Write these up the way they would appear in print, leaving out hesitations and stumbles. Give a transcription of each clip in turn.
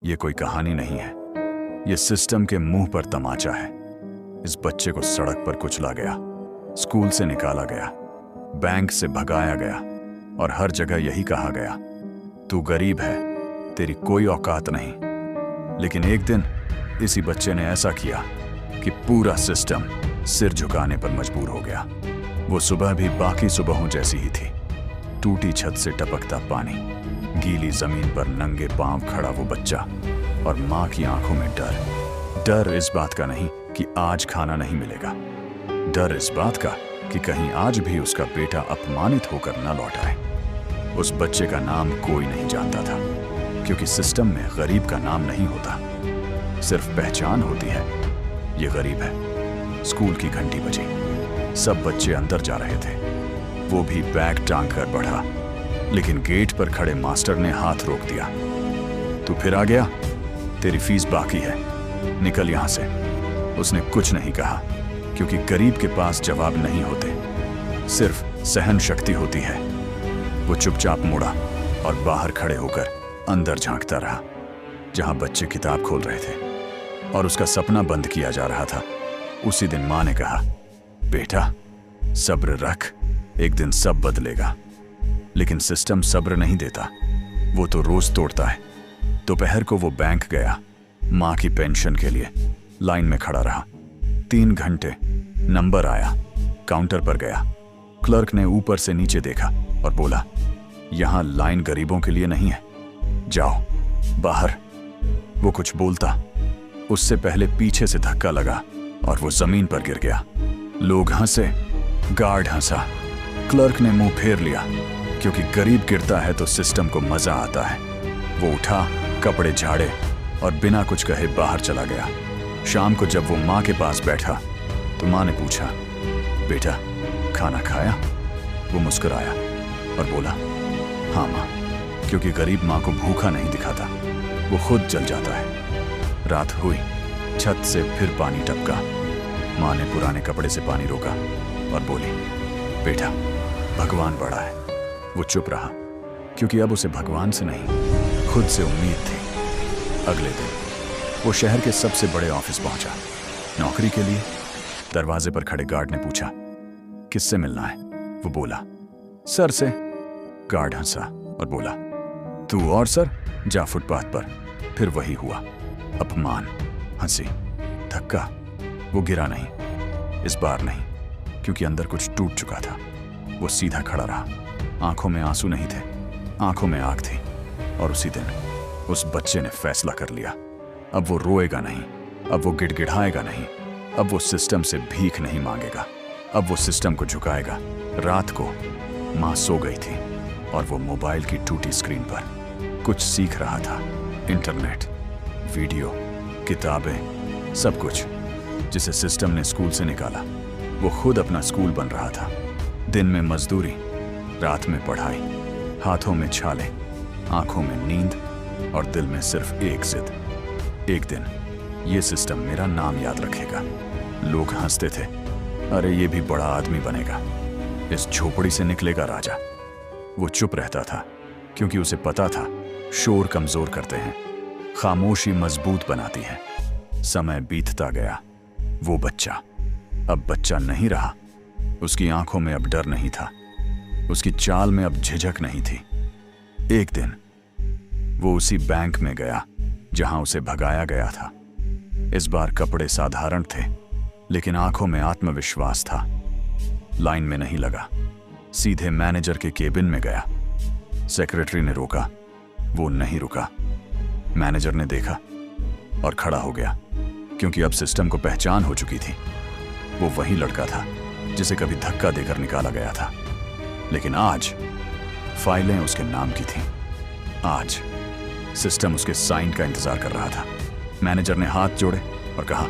ये कोई कहानी नहीं है, ये सिस्टम के मुंह पर तमाचा है। इस बच्चे को सड़क पर कुचला गया, स्कूल से निकाला गया, बैंक से भगाया गया और हर जगह यही कहा गया, तू गरीब है, तेरी कोई औकात नहीं। लेकिन एक दिन इसी बच्चे ने ऐसा किया कि पूरा सिस्टम सिर झुकाने पर मजबूर हो गया। वो सुबह भी बाकी सुबहों जैसी ही थी। टूटी छत से टपकता पानी, गीली जमीन पर नंगे पांव खड़ा वो बच्चा और मां की आंखों में डर। डर इस बात का नहीं कि आज खाना नहीं मिलेगा, डर इस बात का कि कहीं आज भी उसका बेटा अपमानित होकर न लौट आए। उस बच्चे का नाम कोई नहीं जानता था, क्योंकि सिस्टम में गरीब का नाम नहीं होता, सिर्फ पहचान होती है, ये गरीब है। स्कूल की घंटी बजी, सब बच्चे अंदर जा रहे थे। वो भी बैग टांग कर बढ़ा, लेकिन गेट पर खड़े मास्टर ने हाथ रोक दिया। तू फिर आ गया, तेरी फीस बाकी है, निकल यहां से। उसने कुछ नहीं कहा, क्योंकि गरीब के पास जवाब नहीं होते, सिर्फ सहन शक्ति होती है। वो चुपचाप मुड़ा और बाहर खड़े होकर अंदर झांकता रहा, जहां बच्चे किताब खोल रहे थे और उसका सपना बंद किया जा रहा था। उसी दिन मां ने कहा, बेटा सब्र रख, एक दिन सब बदलेगा। लेकिन सिस्टम सब्र नहीं देता, वो तो रोज तोड़ता है। दोपहर को वो बैंक गया, मां की पेंशन के लिए लाइन में खड़ा रहा। 3 घंटे, नंबर आया, काउंटर पर गया। क्लर्क ने ऊपर से नीचे देखा और बोला, यहां लाइन गरीबों के लिए नहीं है, जाओ बाहर। वो कुछ बोलता, उससे पहले पीछे से धक्का लगा और वो जमीन पर गिर गया। लोग हंसे, गार्ड हंसा, क्लर्क ने मुंह फेर लिया, क्योंकि गरीब गिरता है तो सिस्टम को मजा आता है। वो उठा, कपड़े झाड़े और बिना कुछ कहे बाहर चला गया। शाम को जब वो माँ के पास बैठा तो माँ ने पूछा, बेटा खाना खाया? वो मुस्कुराया और बोला, हाँ माँ, क्योंकि गरीब माँ को भूखा नहीं दिखाता, वो खुद जल जाता है। रात हुई, छत से फिर पानी टपका। माँ ने पुराने कपड़े से पानी रोका और बोली, बेटा भगवान बड़ा है। वो चुप रहा, क्योंकि अब उसे भगवान से नहीं, खुद से उम्मीद थी। अगले दिन वो शहर के सबसे बड़े ऑफिस पहुंचा, नौकरी के लिए। दरवाजे पर खड़े गार्ड ने पूछा, किससे मिलना है? वो बोला, सर से। गार्ड हंसा और बोला, तू और सर, जा फुटपाथ पर। फिर वही हुआ, अपमान, हंसी, धक्का। वो गिरा नहीं, इस बार नहीं, क्योंकि अंदर कुछ टूट चुका था। वो सीधा खड़ा रहा, आंखों में आंसू नहीं थे, आंखों में आग थी। और उसी दिन उस बच्चे ने फैसला कर लिया, अब वो रोएगा नहीं, अब वो गिड़गिड़ाएगा नहीं, अब वो सिस्टम से भीख नहीं मांगेगा, अब वो सिस्टम को झुकाएगा। रात को माँ सो गई थी और वो मोबाइल की टूटी स्क्रीन पर कुछ सीख रहा था। इंटरनेट, वीडियो, किताबें, सब कुछ जिसे सिस्टम ने स्कूल से निकाला। वो खुद अपना स्कूल बन रहा था। दिन में मजदूरी, रात में पढ़ाई, हाथों में छाले, आंखों में नींद और दिल में सिर्फ एक जिद, एक दिन ये सिस्टम मेरा नाम याद रखेगा। लोग हंसते थे, अरे ये भी बड़ा आदमी बनेगा, इस झोपड़ी से निकलेगा राजा। वो चुप रहता था, क्योंकि उसे पता था शोर कमजोर करते हैं, खामोशी मजबूत बनाती है। समय बीतता गया, वो बच्चा अब बच्चा नहीं रहा। उसकी आंखों में अब डर नहीं था, उसकी चाल में अब झिझक नहीं थी। एक दिन वो उसी बैंक में गया जहां उसे भगाया गया था। इस बार कपड़े साधारण थे, लेकिन आंखों में आत्मविश्वास था। लाइन में नहीं लगा, सीधे मैनेजर के केबिन में गया। सेक्रेटरी ने रोका, वो नहीं रुका। मैनेजर ने देखा और खड़ा हो गया, क्योंकि अब सिस्टम को पहचान हो चुकी थी। वो वही लड़का था जिसे कभी धक्का देकर निकाला गया था, लेकिन आज फाइलें उसके नाम की थीं। आज सिस्टम उसके साइन का इंतजार कर रहा था। मैनेजर ने हाथ जोड़े और कहा,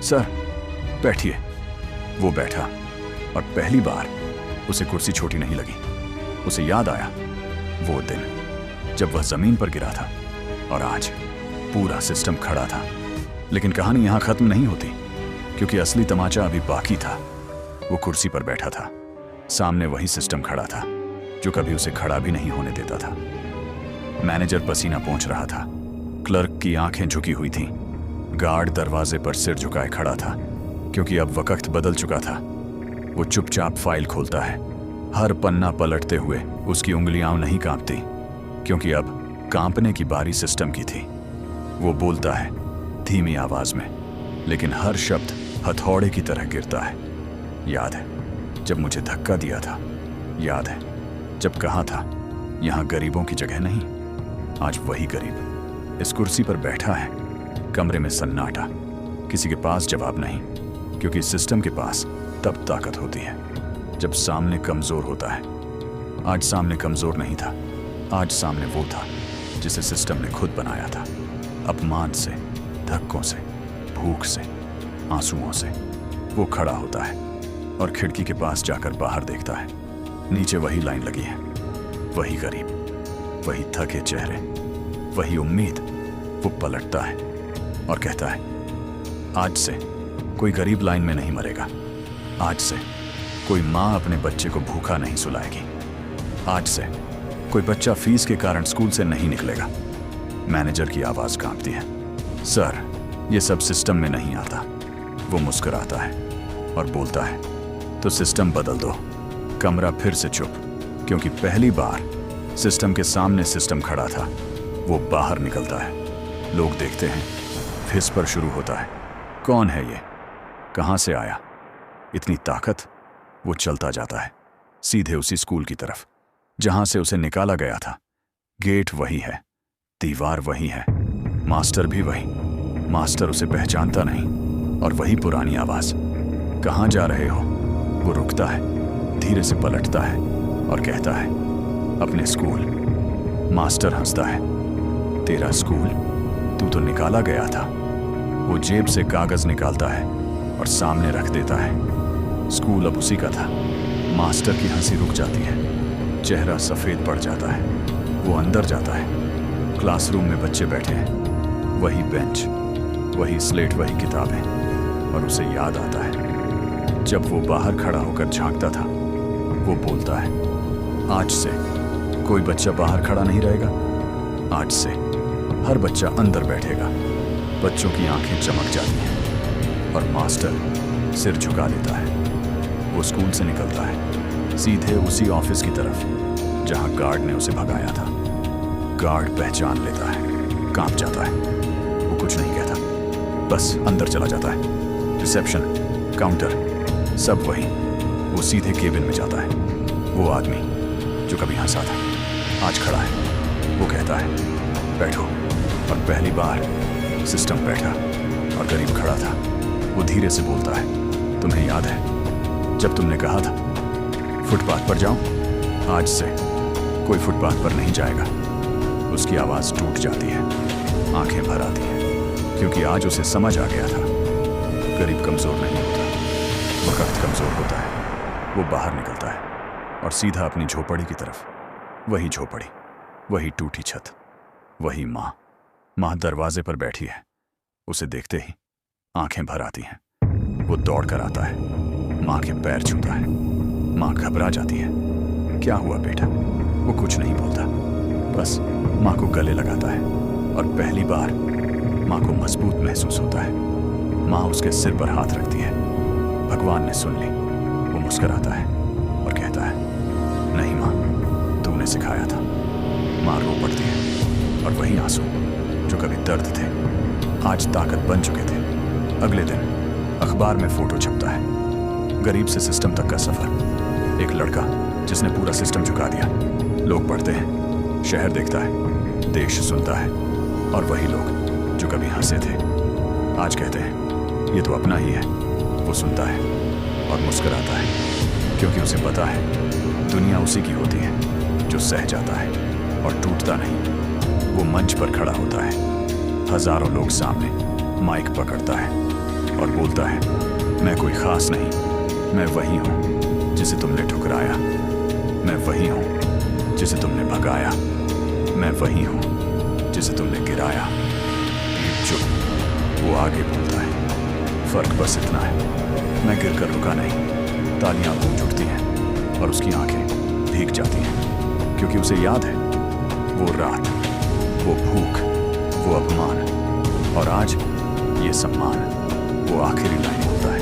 सर बैठिए। वो बैठा और पहली बार उसे कुर्सी छोटी नहीं लगी। उसे याद आया वो दिन जब वह जमीन पर गिरा था और आज पूरा सिस्टम खड़ा था। लेकिन कहानी यहां खत्म नहीं होती, क्योंकि असली तमाचा अभी बाकी था। वो कुर्सी पर बैठा था, सामने वही सिस्टम खड़ा था जो कभी उसे खड़ा भी नहीं होने देता था। मैनेजर पसीना पोंछ रहा था, क्लर्क की आंखें झुकी हुई थीं। गार्ड दरवाजे पर सिर झुकाए खड़ा था, क्योंकि अब वक्त बदल चुका था। वो चुपचाप फाइल खोलता है। हर पन्ना पलटते हुए उसकी उंगलियां नहीं कांपती, क्योंकि अब कांपने की बारी सिस्टम की थी। वो बोलता है धीमी आवाज में, लेकिन हर शब्द हथौड़े की तरह गिरता है। याद है जब मुझे धक्का दिया था? याद है जब कहा था यहाँ गरीबों की जगह नहीं? आज वही गरीब इस कुर्सी पर बैठा है। कमरे में सन्नाटा, किसी के पास जवाब नहीं, क्योंकि सिस्टम के पास तब ताकत होती है जब सामने कमजोर होता है। आज सामने कमजोर नहीं था, आज सामने वो था जिसे सिस्टम ने खुद बनाया था। अपमान से, धक्कों से, भूख से, आंसुओं से वो खड़ा होता है और खिड़की के पास जाकर बाहर देखता है। नीचे वही लाइन लगी है, वही गरीब, वही थके चेहरे, वही उम्मीद। वो पलटता है और कहता है आज से कोई गरीब लाइन में नहीं मरेगा। आज से कोई माँ अपने बच्चे को भूखा नहीं सुलाएगी। आज से कोई बच्चा फीस के कारण स्कूल से नहीं निकलेगा। मैनेजर की आवाज कांपती है, सर ये सब सिस्टम में नहीं आता। वो मुस्कुराता है और बोलता है तो सिस्टम बदल दो। कमरा फिर से चुप, क्योंकि पहली बार सिस्टम के सामने सिस्टम खड़ा था। वो बाहर निकलता है, लोग देखते हैं, फिस पर शुरू होता है। कौन है ये? कहां से आया? इतनी ताकत? वो चलता जाता है सीधे उसी स्कूल की तरफ जहां से उसे निकाला गया था। गेट वही है, दीवार वही है, मास्टर भी वही। मास्टर उसे पहचानता नहीं, और वही पुरानी आवाज, कहां जा रहे हो? वो रुकता है, धीरे से पलटता है और कहता है अपने स्कूल। मास्टर हंसता है, तेरा स्कूल? तू तो निकाला गया था। वो जेब से कागज निकालता है और सामने रख देता है। स्कूल अब उसी का था। मास्टर की हंसी रुक जाती है, चेहरा सफेद पड़ जाता है। वो अंदर जाता है। क्लासरूम में बच्चे बैठे हैं, वही बेंच, वही स्लेट, वही किताबें, और उसे याद आता है जब वो बाहर खड़ा होकर झांकता था। वो बोलता है आज से कोई बच्चा बाहर खड़ा नहीं रहेगा। आज से हर बच्चा अंदर बैठेगा। बच्चों की आंखें चमक जाती हैं और मास्टर सिर झुका लेता है। वो स्कूल से निकलता है सीधे उसी ऑफिस की तरफ जहां गार्ड ने उसे भगाया था। गार्ड पहचान लेता है, कांप जाता है। वो कुछ नहीं कहता, बस अंदर चला जाता है। रिसेप्शन, काउंटर, सब वही। वो सीधे केबिन में जाता है। वो आदमी जो कभी हंसा था आज खड़ा है। वो कहता है बैठो, और पहली बार सिस्टम बैठा और गरीब खड़ा था। वो धीरे से बोलता है तुम्हें याद है जब तुमने कहा था फुटपाथ पर जाओ? आज से कोई फुटपाथ पर नहीं जाएगा। उसकी आवाज टूट जाती है, आंखें भर आती हैं, क्योंकि आज उसे समझ आ गया था गरीब कमजोर नहीं होता, वक्त कमजोर होता है। वो बाहर निकलता है और सीधा अपनी झोपड़ी की तरफ। वही झोपड़ी, वही टूटी छत, वही माँ। माँ दरवाजे पर बैठी है। उसे देखते ही आंखें भर आती हैं। वो दौड़ कर आता है, माँ के पैर छूता है। माँ घबरा जाती है, क्या हुआ बेटा? वो कुछ नहीं बोलता, बस माँ को गले लगाता है, और पहली बार माँ को मजबूत महसूस होता है। माँ उसके सिर पर हाथ रखती है। भगवान ने सुन ली। वो मुस्कुराता है और कहता है नहीं माँ, तूने सिखाया था। माँ रो पड़ती है, और वही आंसू जो कभी दर्द थे आज ताकत बन चुके थे। अगले दिन अखबार में फोटो छपता है, गरीब से सिस्टम तक का सफर। एक लड़का जिसने पूरा सिस्टम झुका दिया। लोग पढ़ते हैं, शहर देखता है, देश सुनता है, और वही लोग जो कभी हंसे थे आज कहते हैं ये तो अपना ही है। वो सुनता है और मुस्कुराता है, क्योंकि उसे पता है दुनिया उसी की होती है जो सह जाता है और टूटता नहीं। वो मंच पर खड़ा होता है, हजारों लोग सामने, माइक पकड़ता है और बोलता है मैं कोई खास नहीं, मैं वही हूँ जिसे तुमने ठुकराया। मैं वही हूँ जिसे तुमने भगाया। मैं वही हूँ जिसे तुमने गिराया। चुप। वो आगे बोलता है फर्क बस इतना है, मैं गिरकर रुका नहीं। तालियां गूंज उठती हैं और उसकी आंखें भीग जाती हैं, क्योंकि उसे याद है वो रात, वो भूख, वो अपमान, और आज ये सम्मान। वो आखिरी लाइन होता है,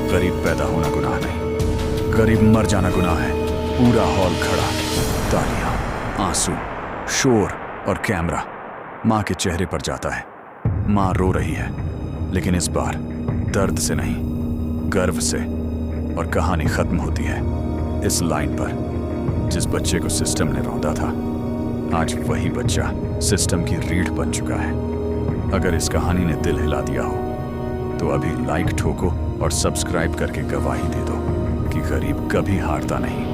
गरीब पैदा होना गुनाह नहीं, गरीब मर जाना गुनाह है। पूरा हॉल खड़ा, तालियां, आंसू, शोर और कैमरा माँ के चेहरे पर जाता है। माँ रो रही है, लेकिन इस बार दर्द से नहीं, गर्व से। और कहानी खत्म होती है इस लाइन पर, जिस बच्चे को सिस्टम ने रौंदा था, आज वही बच्चा सिस्टम की रीढ़ बन चुका है। अगर इस कहानी ने दिल हिला दिया हो तो अभी लाइक ठोको और सब्सक्राइब करके गवाही दे दो कि गरीब कभी हारता नहीं।